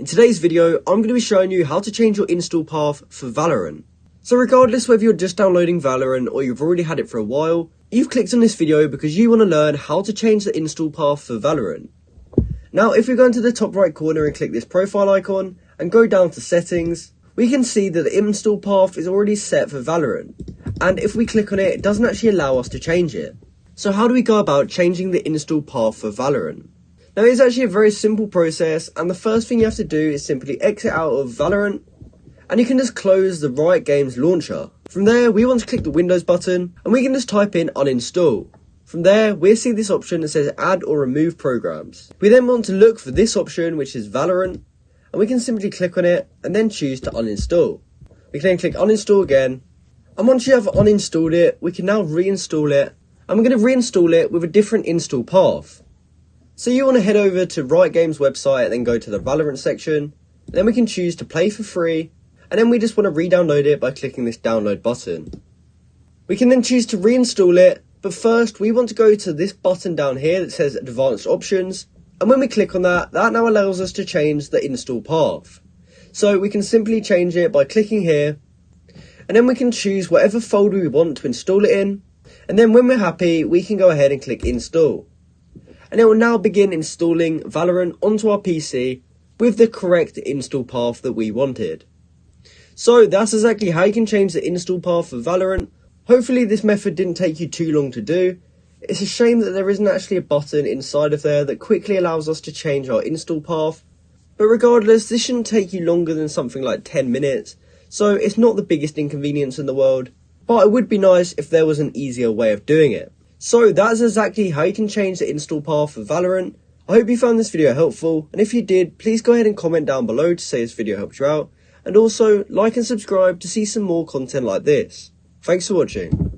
In today's video, I'm going to be showing you how to change your install path for Valorant. So regardless whether you're just downloading Valorant or you've already had it for a while, you've clicked on this video because you want to learn how to change the install path for Valorant. Now if we go into the top right corner and click this profile icon and go down to settings, we can see that the install path is already set for Valorant. And if we click on it, it doesn't actually allow us to change it. So how do we go about changing the install path for Valorant? Now it's actually a very simple process, and the first thing you have to do is simply exit out of Valorant, and you can just close the Riot Games launcher. From there, we want to click the Windows button, and we can just type in uninstall. From there, we'll see this option that says add or remove programs. We then want to look for this option, which is Valorant, and we can simply click on it, and then choose to uninstall. We can then click uninstall again, and once you have uninstalled it, we can now reinstall it, and we're going to reinstall it with a different install path. So you want to head over to Riot Games website and then go to the Valorant section. Then we can choose to play for free, and then we just want to re-download it by clicking this download button. We can then choose to reinstall it, but first we want to go to this button down here that says advanced options, and when we click on that, that now allows us to change the install path. So we can simply change it by clicking here, and then we can choose whatever folder we want to install it in, and then when we're happy we can go ahead and click install. And it will now begin installing Valorant onto our PC with the correct install path that we wanted. So that's exactly how you can change the install path for Valorant. Hopefully this method didn't take you too long to do. It's a shame that there isn't actually a button inside of there that quickly allows us to change our install path. But regardless, this shouldn't take you longer than something like 10 minutes. So it's not the biggest inconvenience in the world. But it would be nice if there was an easier way of doing it. So that's exactly how you can change the install path for Valorant. I hope you found this video helpful, and if you did, please go ahead and comment down below to say this video helped you out, and also like and subscribe to see some more content like this. Thanks for watching.